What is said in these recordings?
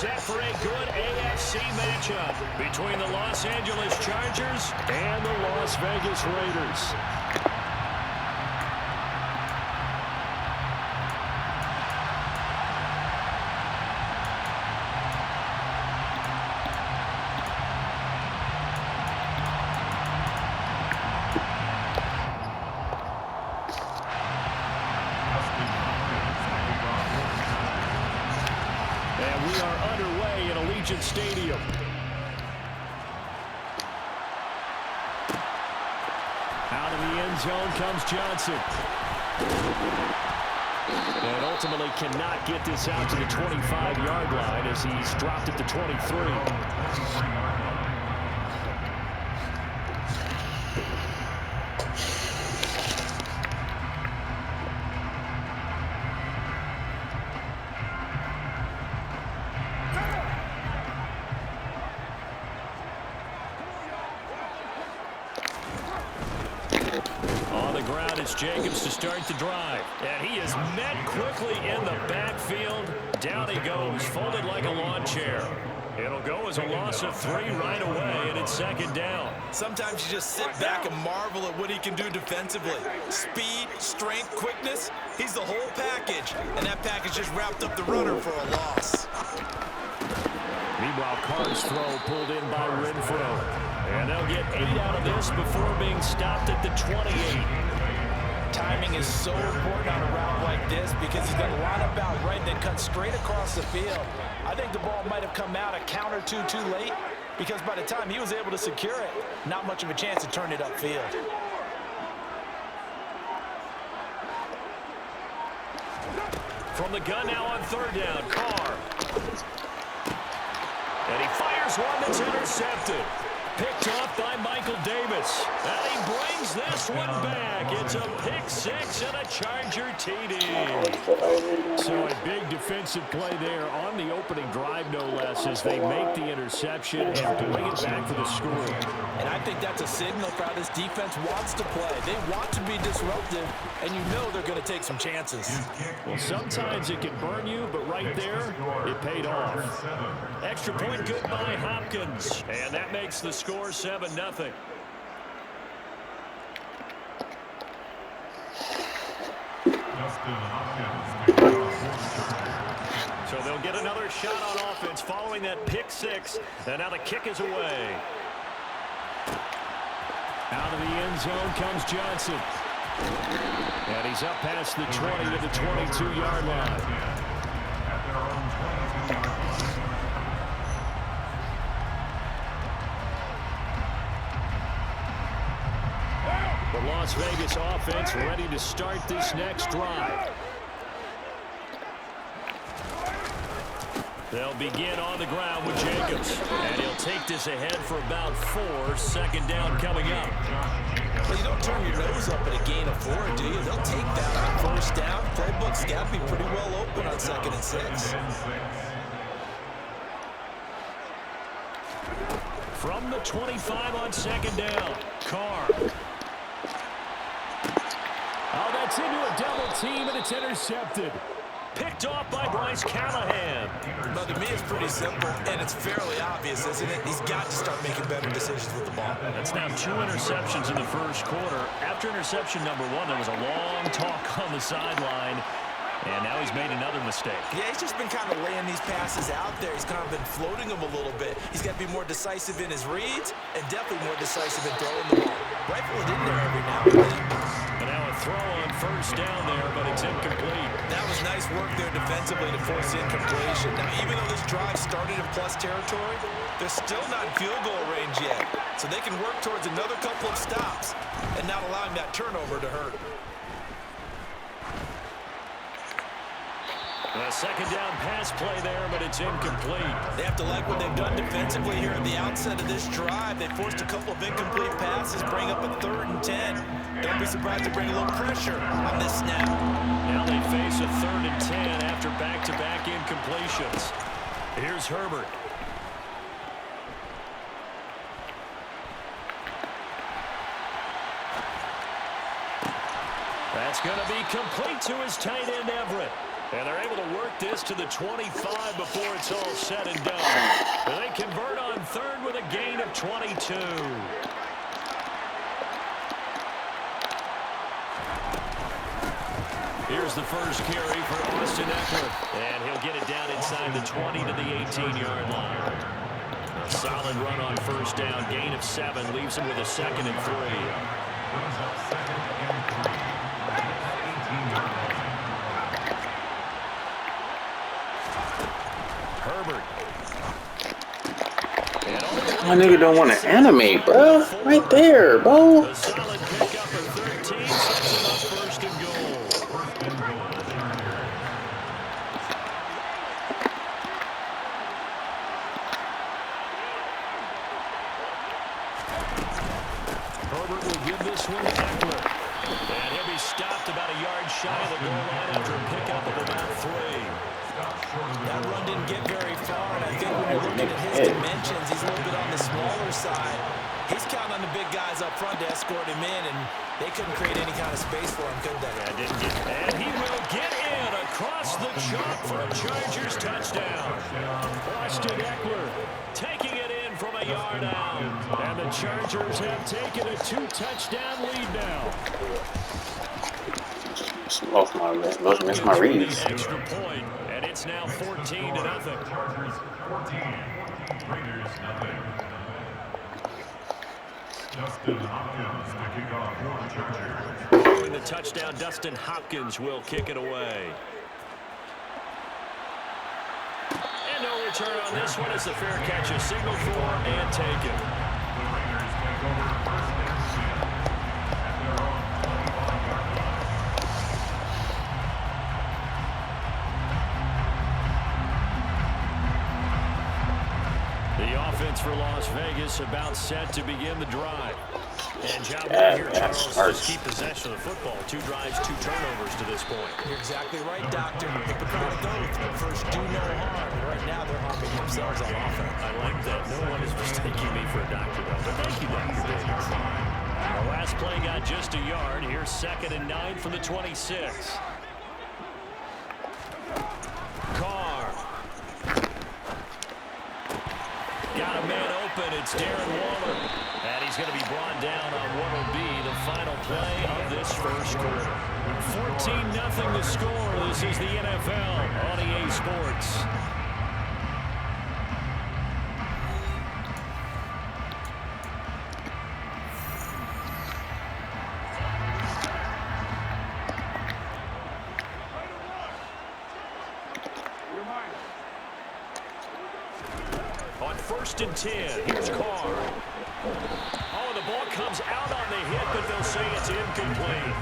set for a good AFC matchup between the Los Angeles Chargers and the Las Vegas Raiders. And we are underway in Allegiant Stadium. Out of the end zone comes Johnson. And ultimately cannot get this out to the 25-yard line as he's dropped at the 23. Jacobs to start the drive, and he is met quickly in the backfield. Down he goes, folded like a lawn chair. It'll go as a loss of 3 right away, and it's second down. Sometimes you just sit back and marvel at what he can do defensively. Speed, strength, quickness, he's the whole package, and that package just wrapped up the runner for a loss. Meanwhile, Carr's throw pulled in by Renfro, and they'll get 8 out of this before being stopped at the 28. Timing is so important on a route like this because he's going to line up out right and then cut straight across the field. I think the ball might have come out a count or two too late because by the time he was able to secure it, not much of a chance to turn it upfield. From the gun now on third down, Carr. And he fires one that's intercepted. Picked off by Michael Davis. And he brings this one back. It's a pick six and a Charger TD. So a big defensive play there on the opening drive, no less, as they make the interception and bring it back for the score. And I think that's a signal for how this defense wants to play. They want to be disruptive, and you know they're going to take some chances. Well, sometimes it can burn you, but right there, it paid off. Extra point good by Hopkins. And that makes the score 7-0. So they'll get another shot on offense following that pick six. And now the kick is away. Out of the end zone comes Johnson. And he's up past the 20 to the 22-yard line. The Las Vegas offense ready to start this next drive. They'll begin on the ground with Jacobs. And he'll take this ahead for about 4. Second down coming up. Well, you don't turn your nose up at a gain of 4, do you? They'll take that on first down. Playbook's got to be pretty well open on 2nd and 6. From the 25 on second down, Carr. Oh, that's into a double team, and it's intercepted. Picked off by Bryce Callahan. But to me, it's pretty simple, and it's fairly obvious, isn't it? He's got to start making better decisions with the ball. That's now 2 interceptions in the first quarter. After interception number 1, there was a long talk on the sideline, and now he's made another mistake. Yeah, he's just been kind of laying these passes out there. He's kind of been floating them a little bit. He's got to be more decisive in his reads and definitely more decisive in throwing the ball. Rifle it in there every now and then. And now a throw on first down there, but it's incomplete. That was nice work there defensively to force incompletion. Now, even though this drive started in plus territory, they're still not in field goal range yet. So they can work towards another couple of stops and not allowing that turnover to hurt. A second down pass play there, but it's incomplete. They have to like what they've done defensively here at the outset of this drive. They forced a couple of incomplete passes, bring up a 3rd and 10. Don't be surprised to bring a little pressure on this snap. Now they face a 3rd and 10 after back-to-back incompletions. Here's Herbert. That's going to be complete to his tight end, Everett. And they're able to work this to the 25 before it's all said and done. And they convert on third with a gain of 22. Here's the first carry for Austin Eckler. And he'll get it down inside the 20 to the 18-yard line. A solid run on first down. Gain of 7 leaves him with a 2nd and 3. Herbert. My nigga don't want to animate, bro. Right there, bro. A solid pickup of 13 sets him up first and goal. Herbert will give this one to Eckler. And he'll be stopped about a yard shy of the goal line after a pickup of about 3. That run didn't get very far, and I think when you're looking at his dimensions, he's a little bit on the smaller side. He's counting on the big guys up front to escort him in, and they couldn't create any kind of space for him, could they? And he will get in across the chalk for a Chargers touchdown. Austin Eckler taking it in from a yard out. And the Chargers have taken a 2-touchdown lead now. Most my reads. Extra point, and it's now 14-0. Chargers 14, Raiders nothing. Dustin Hopkins to kick off for the Chargers. With the touchdown, Dustin Hopkins will kick it away. And no return on this one as the fair catch is signaled for and taken. The Raiders take over first and 10 at their own 25-yard line. The offense for Las Vegas about set to begin the drive. And job well here, Charles, just keep possession of the football. 2 drives, 2 turnovers to this point. You're exactly right, Doctor. Hippocratic oath. First, do no harm. Right now, they're harming themselves on offense. I like that. No one is mistaking me for a doctor, though. But thank you, Dr. Davis. The last play got just a yard. Here's 2nd and 9 from the 26. Carr. Got a man open. It's Darren Waller. And he's going to be brought down on what will be the final play of this first quarter. 14-0 the score. This is the NFL on EA Sports. On 1st and 10, here's Carr. Oh, the ball comes out on the hit, but they'll say it's incomplete.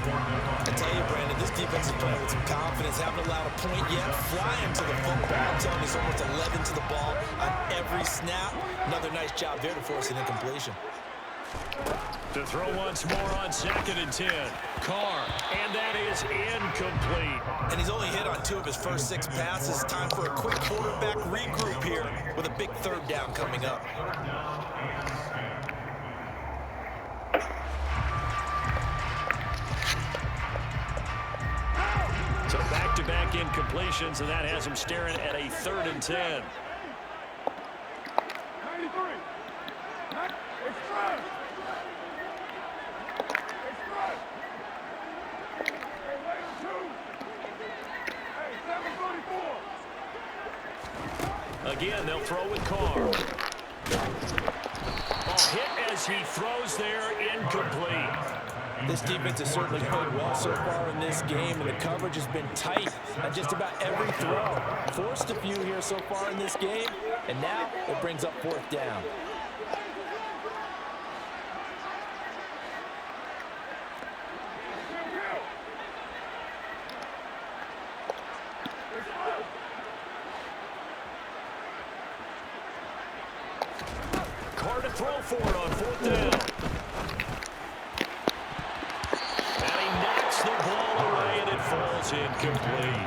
I tell you, Brandon, this defense is playing with some confidence. Haven't allowed a point yet. Flying to the football. I'm telling you, he's almost 11 to the ball on every snap. Another nice job there to force an incompletion. To throw once more on 2nd and 10. Carr, and that is incomplete. And he's only hit on 2 of his first 6 passes. Time for a quick quarterback regroup here with a big 3rd down coming up. So back-to-back incompletions, and that has him staring at a 3rd and 10. 93. Again, they'll throw with Carr. Hit as he throws there, incomplete. This defense has certainly played well so far in this game, and the coverage has been tight on just about every throw. Forced a few here so far in this game, and now it brings up 4th down. Carr to throw for it on 4th down. And he knocks the ball away, and it falls incomplete.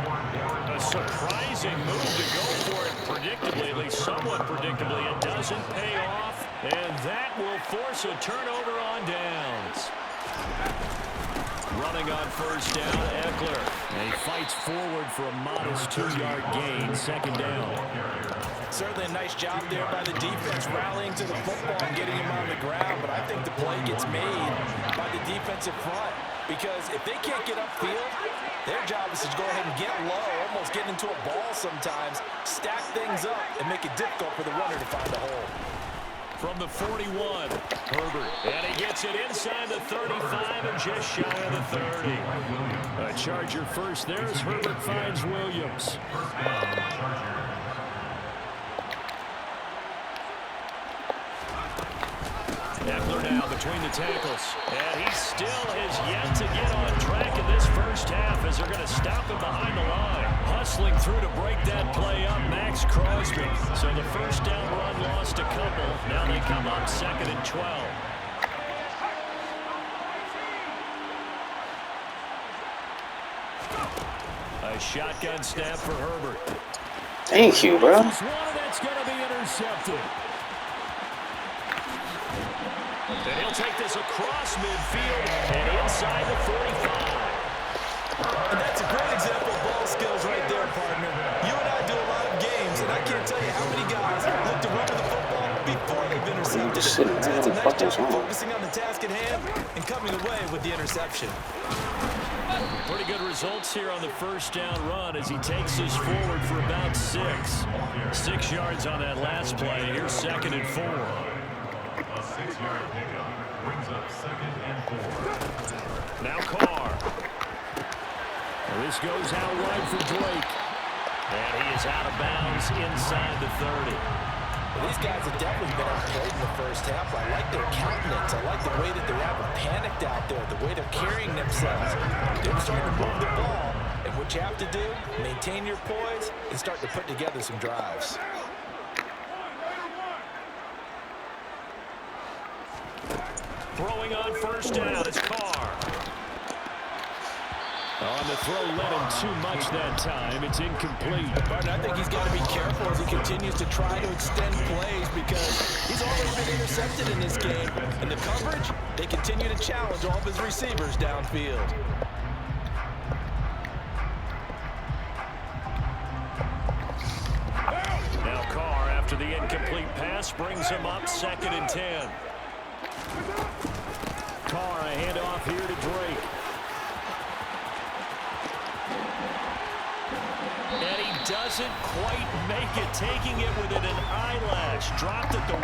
A surprising move to go for it predictably, at least somewhat predictably. It doesn't pay off, and that will force a turnover on downs. Running on first down, Eckler. And he fights forward for a modest 2-yard gain, second down. Certainly a nice job there by the defense rallying to the football and getting him on the ground, but I think the play gets made by the defensive front because if they can't get upfield, their job is to go ahead and get low, almost get into a ball sometimes, stack things up, and make it difficult for the runner to find a hole. From the 41, Herbert. And he gets it inside the 35 and just shy of the 30. A Charger first there as Herbert finds Williams. Eckler now between the tackles. And he still has yet to get on track in this first half as they're going to stop him behind the line. Hustling through to break that play up, Max Crosby. So the first down run lost a couple. Now they come up 2nd and 12. A shotgun snap for Herbert. Thank you, bro. This one that's going to be intercepted. And he'll take this across midfield and inside the 45. And that's a great example of ball skills right there, partner. You and I do a lot of games, and I can't tell you how many guys look to run with the football before they've intercepted it. So it's a nice job of focusing on the task at hand and coming away with the interception. Pretty good results here on the first down run as he takes us forward for about 6. 6 yards on that last play. Here's 2nd and 4. A 6-yard pickup brings up 2nd and 4. Now Carr. This goes out wide for Drake. And he is out of bounds inside the 30. Well, these guys have definitely been outplayed in the first half. I like their countenance. I like the way that they haven't panicked out there, the way they're carrying themselves. They're starting to move the ball. And what you have to do, maintain your poise and start to put together some drives. Throwing on first down is Carr. On the throw, led him too much that time. It's incomplete. But I think he's got to be careful as he continues to try to extend plays because he's already been intercepted in this game. And the coverage, they continue to challenge all of his receivers downfield. Now Carr, after the incomplete pass, brings him up 2nd and 10. Carr, a handoff here to Drake. And he doesn't quite make it, taking it within an eyelash. Dropped at the 1.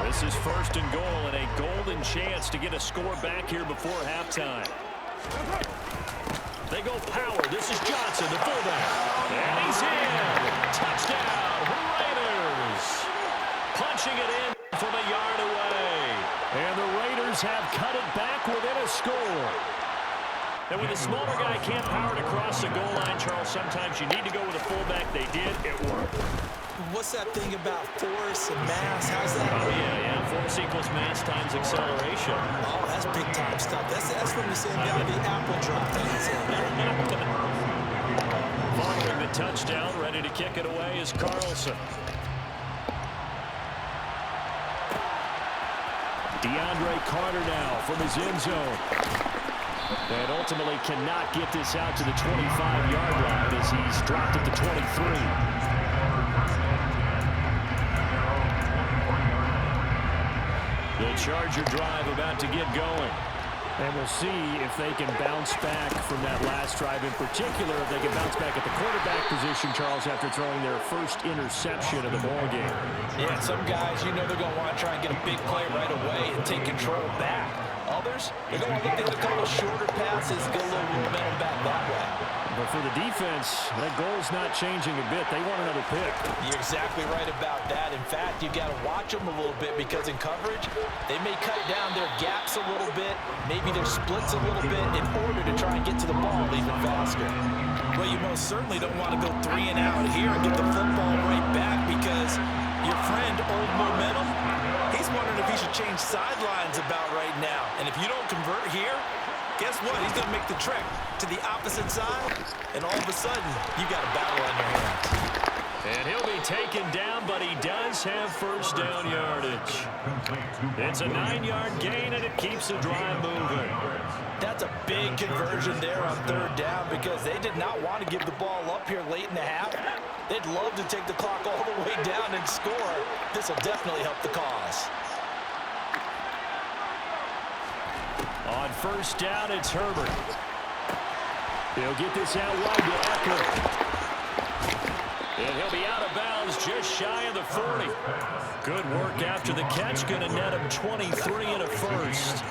This is 1st and goal and a golden chance to get a score back here before halftime. They go power. This is Johnson, the fullback. And he's in. Touchdown, Raiders. Punching it in from a yard away. And the Raiders have cut it back within a score. And when the smaller guy can't power it across the goal line, Charles, sometimes you need to go with a fullback. They did. It worked. What's that thing about force and mass? How's that? Oh, yeah. Force equals mass times acceleration. Oh, that's big-time stuff. That's from the same guy the apple dropped in his hand. Following the touchdown, ready to kick it away is Carlson. DeAndre Carter now from his end zone. And ultimately cannot get this out to the 25-yard line as he's dropped at the 23. The Charger drive about to get going. And we'll see if they can bounce back from that last drive. In particular, if they can bounce back at the quarterback position, Charles, after throwing their first interception of the ballgame. Yeah, some guys, you know they're going to want to try and get a big play right away and take control back. Others, they're going to look to hit a couple shorter passes, get a little momentum back that way. But for the defense, that goal's not changing a bit. They want another pick. You're exactly right about that. In fact, you've got to watch them a little bit because in coverage, they may cut down their gaps a little bit, maybe their splits a little bit in order to try and get to the ball even faster. Well, you most certainly don't want to go 3 and out here and get the football right back because your friend, Old Momentum, he's wondering if he should change sidelines about right now. And if you don't convert here, guess what? He's going to make the trek to the opposite side, and all of a sudden, you got a battle on your hands. And he'll be taken down, but he does have first down yardage. It's a 9-yard gain, and it keeps the drive moving. That's a big conversion there on third down because they did not want to give the ball up here late in the half. They'd love to take the clock all the way down and score. This will definitely help the cause. On first down, it's Herbert. He'll get this out wide to Eckler. And he'll be out of bounds just shy of the 40. Good work after the catch. Going to net him 23 and a first.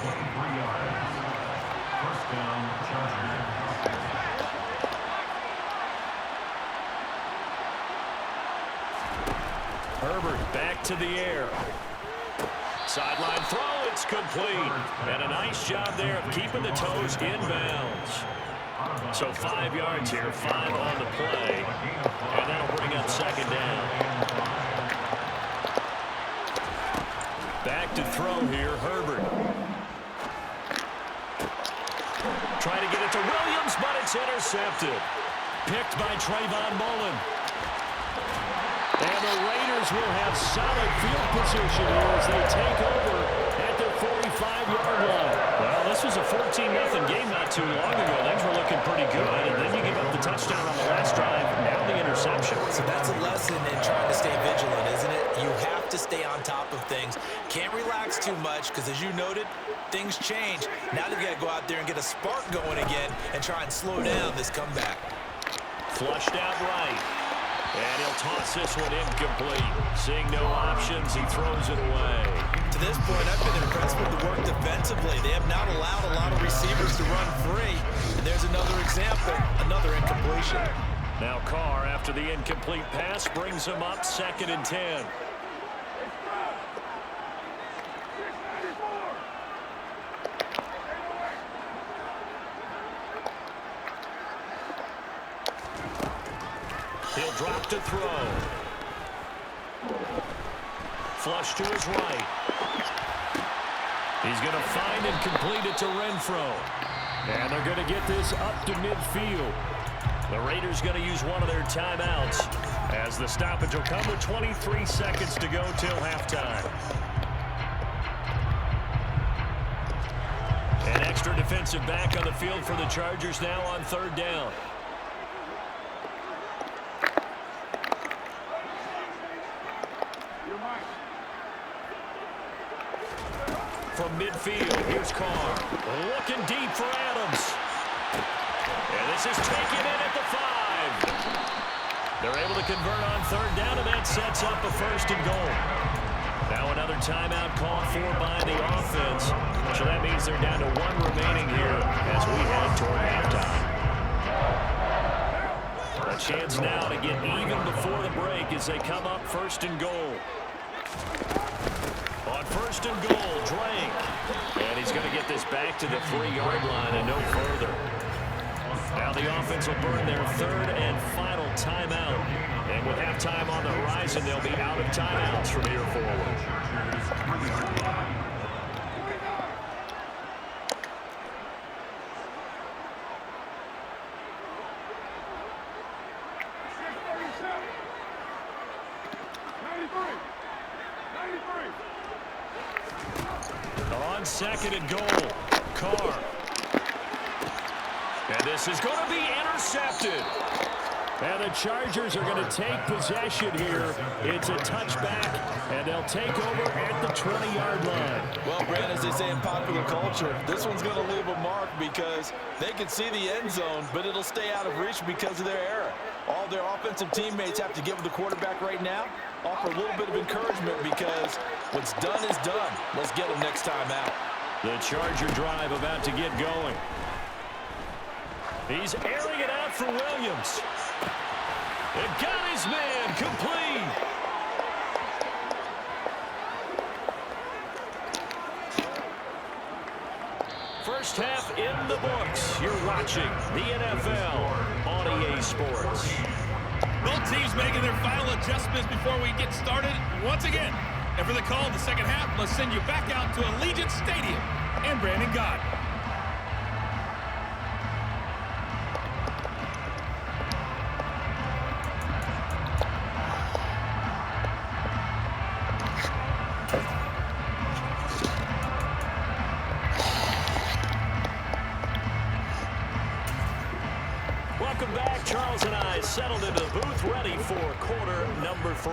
Herbert back to the air. Sideline throw, it's complete. And a nice job there of keeping the toes in bounds. So 5 yards here, 5 on the play. And that'll bring up second down. Back to throw here, Herbert. Trying to get it to Williams, but it's intercepted. Picked by Trayvon Mullen. And the Raiders will have solid field position here as they take over at their 45-yard line. Well, this was a 14-0 game not too long ago. Things were looking pretty good, and then you give up the touchdown on the last drive, now the interception. So that's a lesson in trying to stay vigilant, isn't it? You have to stay on top of things. Can't relax too much because, as you noted, things change. Now they've got to go out there and get a spark going again and try and slow down this comeback. Flushed out right. And he'll toss this one incomplete. Seeing no options, he throws it away. To this point, I've been impressed with the work defensively. They have not allowed a lot of receivers to run free. And there's another example, another incompletion. Now Carr, after the incomplete pass, brings him up 2nd and 10. He'll drop to throw. Flush to his right. He's going to find and complete it to Renfro. And they're going to get this up to midfield. The Raiders going to use one of their timeouts as the stoppage will come with 23 seconds to go till halftime. An extra defensive back on the field for the Chargers now on third down. From midfield, here's Carr. Looking deep for Adams. And this is taken in at the 5. They're able to convert on third down, and that sets up a 1st and goal. Now another timeout called for by the offense. So that means they're down to 1 remaining here as we head toward halftime. A chance now to get even before the break as they come up 1st and goal. On 1st and goal, Drake. And he's going to get this back to the 3-yard line and no further. Now the offense will burn their 3rd and final timeout. And with halftime on the horizon, they'll be out of timeouts from here forward. On 2nd and goal, Carr. And this is going to be intercepted. And the Chargers are going to take possession here. It's a touchback, and they'll take over at the 20-yard line. Well, Brand, as they say in popular culture, this one's going to leave a mark because they can see the end zone, but it'll stay out of reach because of their error. All their offensive teammates have to give the quarterback right now, offer a little bit of encouragement because what's done is done. Let's get them next time out. The Charger drive about to get going. He's airing it out for Williams. And got his man complete. First half in the books. You're watching the NFL on EA Sports. Both teams making their final adjustments before we get started once again. And for the call in the second half, let's send you back out to Allegiant Stadium and Brandon Gott. Welcome back. Charles and I settled into the booth, ready for quarter number 3.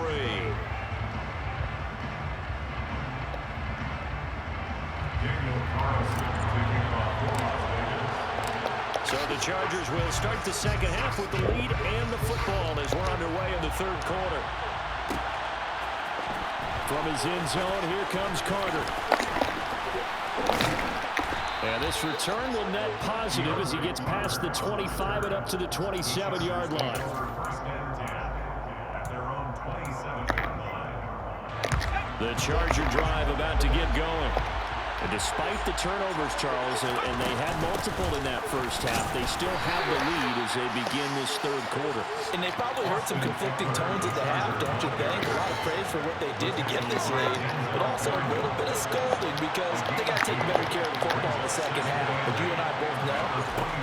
So the Chargers will start the second half with the lead and the football as we're underway in the third quarter. From his end zone, here comes Carter. And this return will net positive as he gets past the 25 and up to the 27-yard line. The Charger drive about to get going. And despite the turnovers, Charles, and they had multiple in that first half, they still have the lead as they begin this third quarter. And they probably heard some conflicting tones at the half, don't you think? A lot of praise for what they did to get this lead, but also a little bit of scolding because they got to take better care of the football in the second half. But you and I both know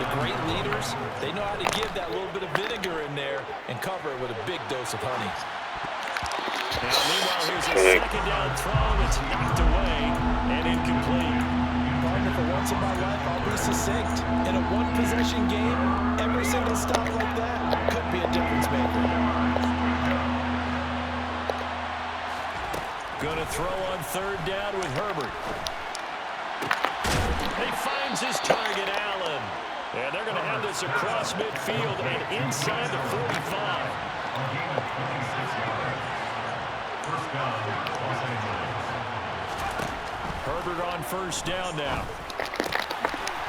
the great leaders, they know how to give that little bit of vinegar in there and cover it with a big dose of honey. Now, meanwhile, here's a second down throw that's knocked away and incomplete. Partner, for once in my life, I'll be succinct. In a one-possession game, every single stop like that could be a difference maker. Gonna throw on third down with Herbert. He finds his target, Allen. And they're gonna have this across midfield and inside the 45. Herbert on first down now.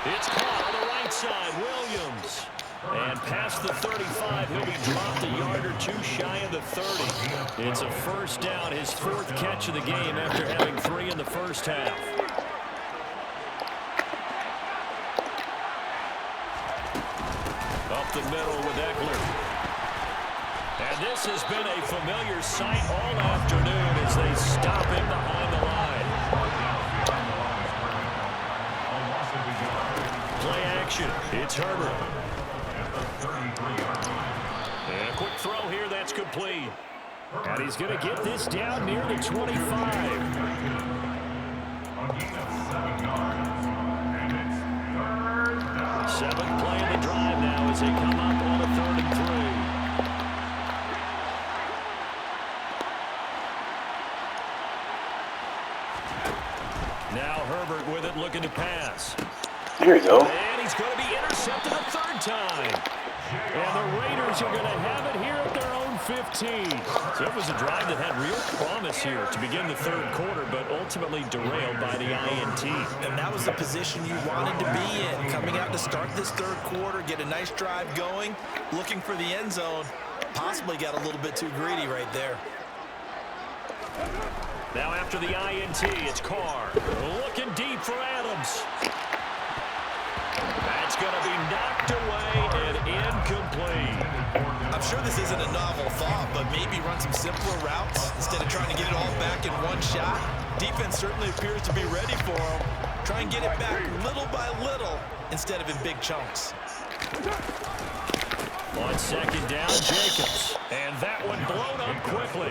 It's caught on the right side. Williams. And past the 35, he'll be dropped a yard or two shy of the 30. It's a first down, his 4th catch of the game after having 3 in the first half. Up the middle with Eckler. And this has been a familiar sight all afternoon as they stop him behind the line. Play action. It's Herbert. And a quick throw here that's complete. And he's going to get this down near the 25. Seventh play of the drive now as they come up on a 3rd and 3. Now Herbert with it, looking to pass. There you go. And he's going to be intercepted a 3rd time. And the Raiders are going to have it here at their own 15. So it was a drive that had real promise here to begin the third quarter, but ultimately derailed by the INT. And that was the position you wanted to be in. Coming out to start this third quarter, get a nice drive going, looking for the end zone. Possibly got a little bit too greedy right there. Now after the INT, it's Carr. Looking deep for Adams. That's going to be knocked away and incomplete. I'm sure this isn't a novel thought, but maybe run some simpler routes instead of trying to get it all back in one shot. Defense certainly appears to be ready for him. Try and get it back little by little instead of in big chunks. On second down, Jacobs. And that one blown up quickly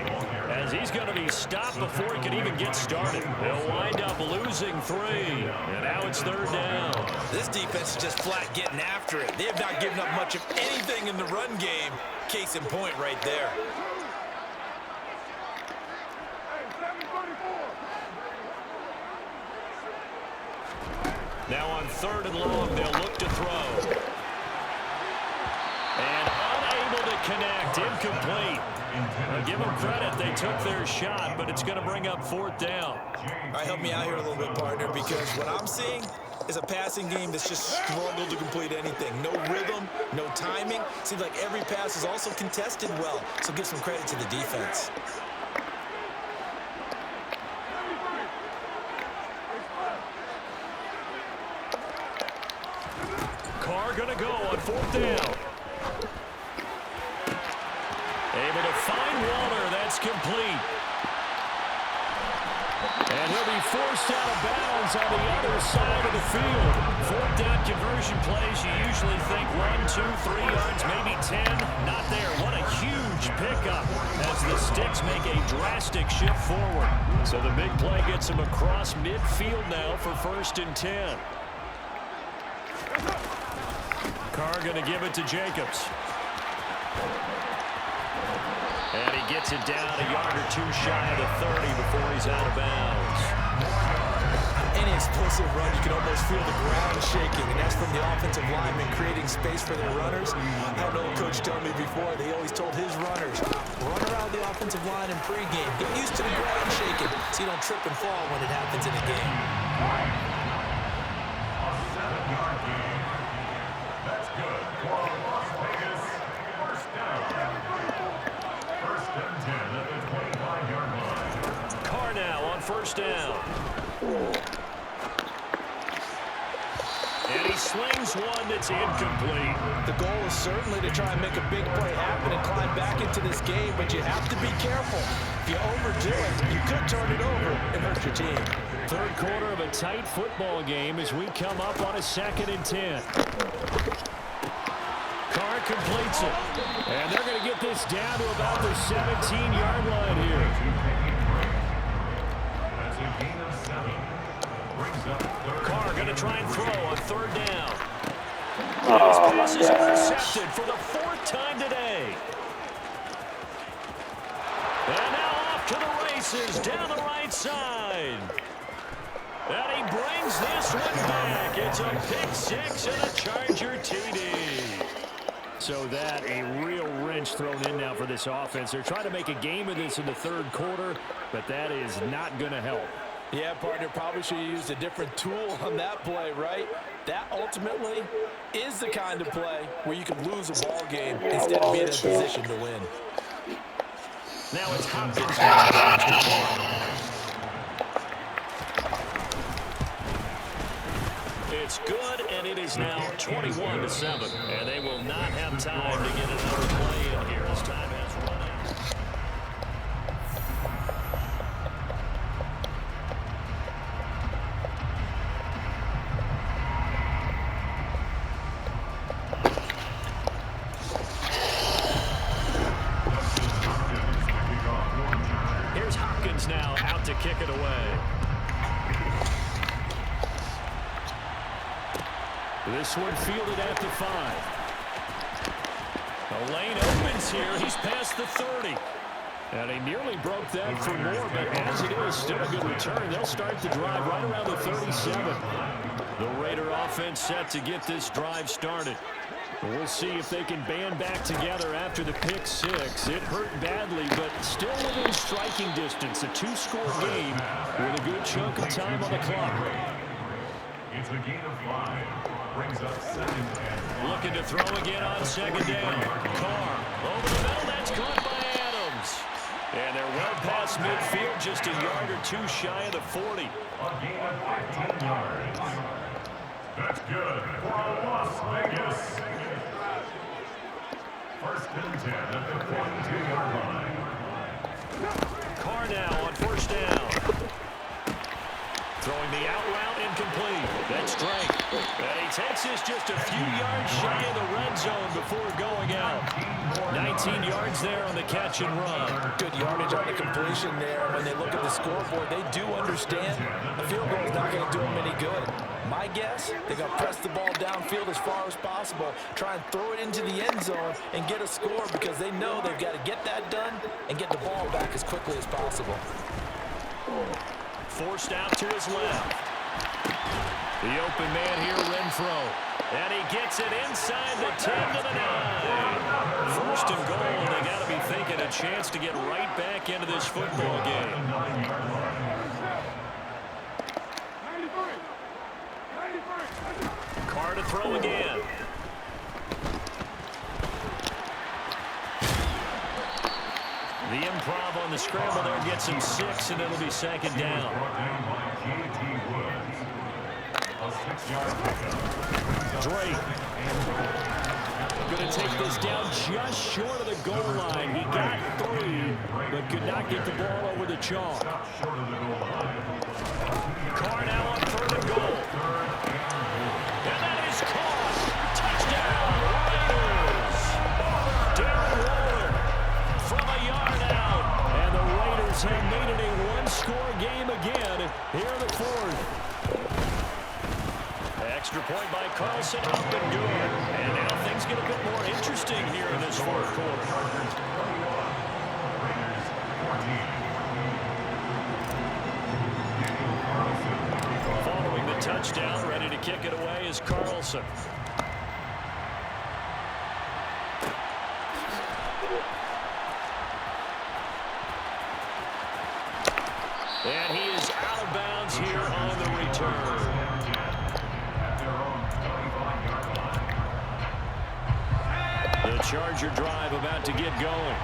as he's going to be stopped before he can even get started. They'll wind up losing 3. And now it's 3rd down. This defense is just flat getting after it. They have not given up much of anything in the run game. Case in point right there. Now on 3rd and long, they'll look to throw. And unable to connect, incomplete. Now give them credit, they took their shot, but it's going to bring up 4th down. All right, help me out here a little bit, partner, because what I'm seeing is a passing game that's just struggled to complete anything. No rhythm, no timing. Seems like every pass is also contested well, so give some credit to the defense. Carr going to go on 4th down. Able to find Waller. That's complete. And he'll be forced out of bounds on the other side of the field. 4th down conversion plays, you usually think 1, 2, 3 yards, maybe 10. Not there. What a huge pickup as the Sticks make a drastic shift forward. So the big play gets him across midfield now for 1st and 10. Carr going to give it to Jacobs. And he gets it down a yard or two shy of the 30 before he's out of bounds. Any explosive run, you can almost feel the ground shaking, and that's from the offensive linemen creating space for their runners. I had an old coach tell me before, they always told his runners, run around the offensive line in pregame. Get used to the ground shaking so you don't trip and fall when it happens in a game. A 7-yard gain. That's good for Las Vegas. First down. First and 10 at the 25-yard line. Carr now on first down. And he slings one that's incomplete. The goal is certainly to try and make a big play happen and climb back into this game, but you have to be careful. If you overdo it, you could turn it over and hurt your team. Third quarter of a tight football game as we come up on a 2nd and 10. Carr completes it. And they're going to get this down to about the 17-yard line here. That's a gain of 7. Brings up third. Carr going to try and throw on third down. Oh, His my pass is gosh. intercepted for the 4th time today. And now off to the races down the right side. And he brings this one back. It's a pick 6 and a Charger TD. So that a real wrench thrown in now for this offense. They're trying to make a game of this in the third quarter, but that is not going to help. Yeah, partner, probably should have used a different tool on that play, right? That ultimately is the kind of play where you can lose a ball game instead of being in a position to win. Now it's Hopkins. It's good, and it is now 21-7. And they will not have time to get another play in here as time has run out. Here's Hopkins now out to kick it away. This one fielded at the 5. The lane opens here. He's past the 30. And he nearly broke that for more, but as it is, still a good return. They'll start the drive right around the 37. The Raider offense set to get this drive started. We'll see if they can band back together after the pick 6. It hurt badly, but still within striking distance. A 2-score game with a good chunk of time on the clock. It's a gain of 5. Brings up 2nd and 1. Looking to throw again on 2nd down. Carr over the middle. That's caught by Adams. And they're well past midfield, just a yard or two shy of the 40. A gain of 15 yards. That's good for Las Vegas. First and 10 at the 42-yard line. Carr now on first down. Throwing the out route incomplete. That's Drake. And he takes this just a few yards shy of the red zone before going out. 19 yards there on the catch and run. Good yardage on the completion there. When they look at the scoreboard, they do understand a field goal is not going to do them any good. My guess, they're going to press the ball downfield as far as possible, try and throw it into the end zone and get a score because they know they've got to get that done and get the ball back as quickly as possible. Forced out to his left. The open man here, Renfro. And he gets it inside the 10 to the 9. First and goal, and they got to be thinking a chance to get right back into this football game. Carr to throw again. The improv on the scramble there gets him 6, and it'll be 2nd down. Drake going to take this down just short of the goal line. He got 3, but could not get the ball over the chalk. Carr now on 3rd and goal. And that is caught. Touchdown, Raiders. Darren Waller from a yard out. And the Raiders have made it a 1-score game again here in the 4th. Extra point by Carlson, up and good. And now things get a bit more interesting here in this fourth quarter. Following the touchdown, ready to kick it away is Carlson. And he is out of bounds here on the return. The Charger drive about to get going.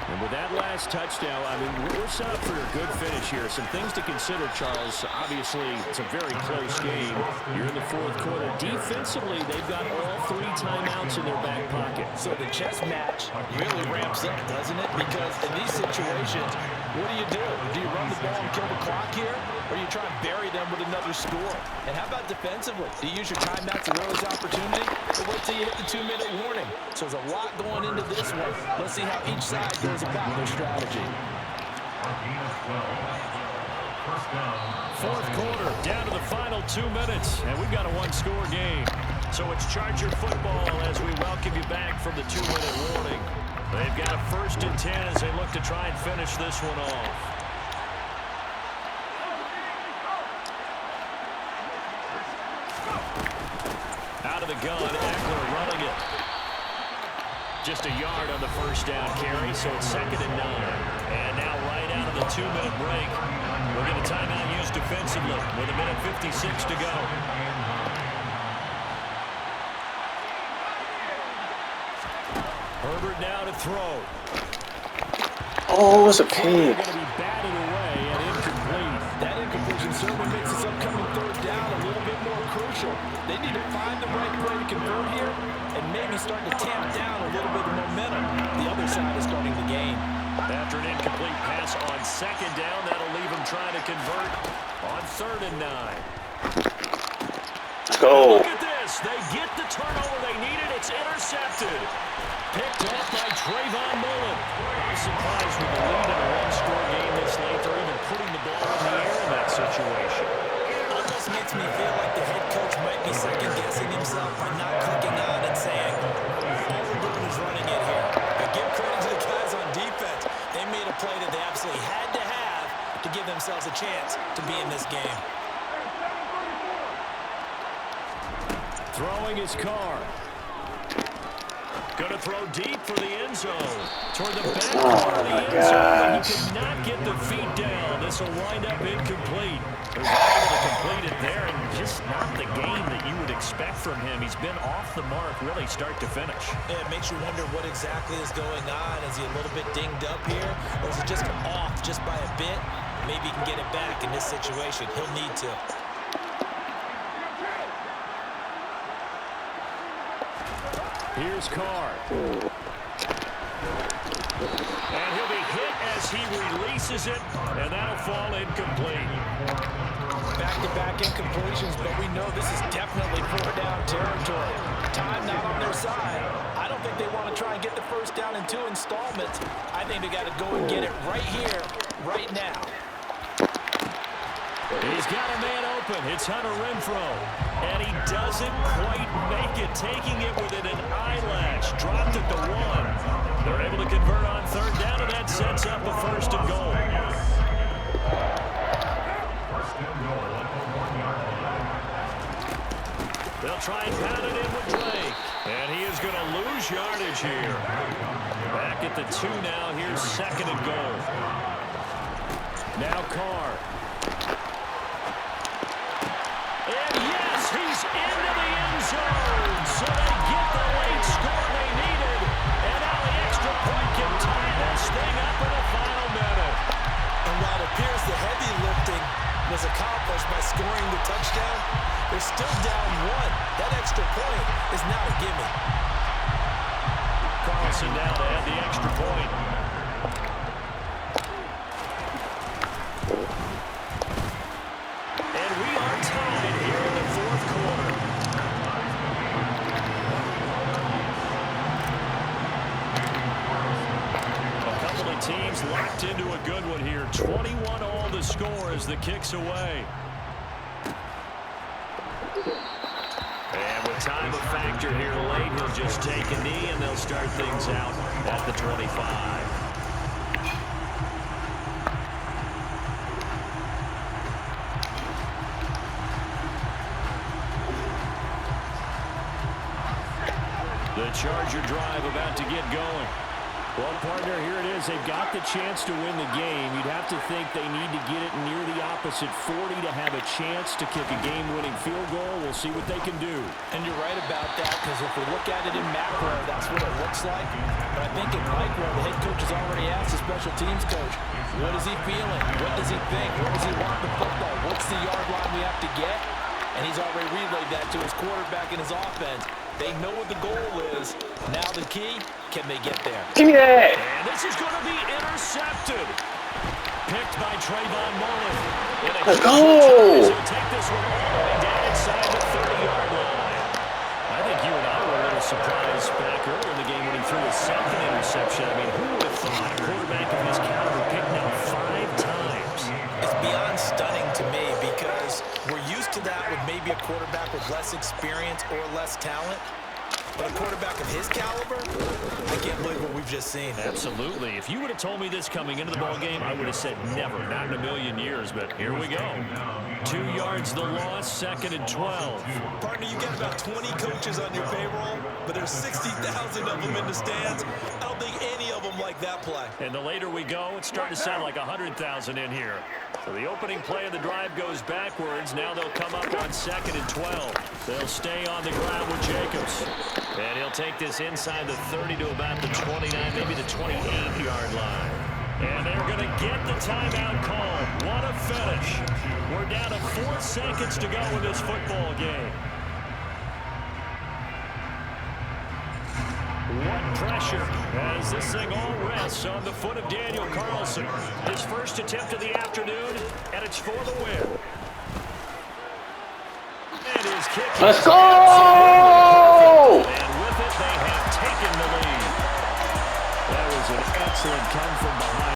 And with that last touchdown, I mean, we're set up for a good finish here. Some things to consider, Charles. Obviously, it's a very close game. You're in the fourth quarter. Defensively, they've got all 3 timeouts in their back pocket. So the chess match really ramps up, doesn't it? Because in these situations, what do? Do you run the ball and kill the clock here? Or you try and bury them with another score? And how about defensively? Do you use your timeouts at earliest opportunity? Or wait till you hit the 2-minute warning? So there's a lot going into this one. Let's see how each side goes about their strategy. Fourth quarter, down to the final 2 minutes, and we've got a 1-score game. So it's Charger football as we welcome you back from the 2-minute warning. They've got a 1st and 10 as they look to try and finish this one off. Out of the gun, Eckler running it. Just a yard on the first down carry, so it's 2nd and 9. And now right out of the 2-minute break, we'll get a timeout used defensively with 1:56 to go. Herbert now to throw. Oh, it's a pick. Going to be batted away and incomplete. That incompletion certainly makes this upcoming 3rd down a little bit more crucial. They need to find the right play to convert here and maybe start to tamp down a little bit of momentum. The other side is starting to gain. After an incomplete pass on 2nd down, that'll leave them trying to convert on 3rd and 9. Let's go. Look at this. They get the turnover they needed. It's intercepted. Picked off by Trayvon Mullen. I'm surprised with the lead in a 1-score game this late. They're even putting the ball in the air in that situation. Almost makes me feel like the head coach might be second-guessing himself by not clicking on and saying, all we're doing is running it here. But give credit to the guys on defense. They made a play that they absolutely had to have to give themselves a chance to be in this game. Throwing his car. Going to throw deep for the end zone. Toward the back part of the end zone. But he cannot get the feet down. This will wind up incomplete. They're able to complete it there, and just not the game that you would expect from him. He's been off the mark really start to finish. Yeah, it makes you wonder what exactly is going on. Is he a little bit dinged up here? Or is it just off just by a bit? Maybe he can get it back in this situation. He'll need to. Here's Carr. And he'll be hit as he releases it, and that'll fall incomplete. Back-to-back incompletions, but we know this is definitely 4th-down territory. Time not on their side. I don't think they want to try and get the 1st down in 2 installments. I think they got to go and get it right here, right now. He's got a man open. It's Hunter Renfrow. And he doesn't quite make it, taking it within an eyelash. Dropped it to 1. They're able to convert on 3rd down, and that sets up a 1st and goal. They'll try and pound it in with Drake. And he is going to lose yardage here. Back at the 2 now. Here's 2nd and goal. Now Carr. And yes, he's into the end zone. So they get the late score they needed. And now the extra point can tie this thing up in the final minute. And while it appears the heavy lifting was accomplished by scoring the touchdown, they're still down 1. That extra point is now a gimme. Carlson now to add the extra point. And we are tied here in the 4th quarter. A couple of teams locked into a good one here. 21 all the score as the kick's away. time a factor here late. He'll just take a knee, and they'll start things out at the 25. The Charger drive about to get going. Well, partner, here it is. They've got the chance to win the game. You'd have to think they need to get it near the opposite 40 to have a chance to kick a game-winning field goal. We'll see what they can do. And you're right about that, because if we look at it in macro, that's what it looks like. But I think in micro, the head coach has already asked the special teams coach, what is he feeling? What does he think? Where does he want the football? What's the yard line we have to get? And he's already relayed that to his quarterback and his offense. They know what the goal is. Now the key, can they get there? Give me that. And this is going to be intercepted. Picked by Trayvon Mullen. Let's go. He'll take this one all the way down inside the 30-yard line. I think you and I were a little surprised back earlier in the game when he threw his second interception. I mean, who would have thought a quarterback of his caliber picked out 5 times? It's beyond stunning to me, because we're used to that with maybe a quarterback with less experience or less talent. But a quarterback of his caliber, I can't believe what we've just seen. Absolutely. If you would have told me this coming into the ballgame, I would have said never, not in a million years, but here we go. 2 yards the loss, 2nd and 12. Partner, you got about 20 coaches on your payroll, but there's 60,000 of them in the stands. I don't think any of them like that play. And the later we go, it's starting to sound like 100,000 in here. So the opening play of the drive goes backwards. Now they'll come up on 2nd and 12. They'll stay on the ground with Jacobs. And he'll take this inside the 30 to about the 29, maybe the 28-yard line. And they're going to get the timeout call. What a finish. We're down to 4 seconds to go in this football game. What pressure as this thing all rests on the foot of Daniel Carlson. His first attempt of the afternoon, and it's for the win. And his kick. Let's go.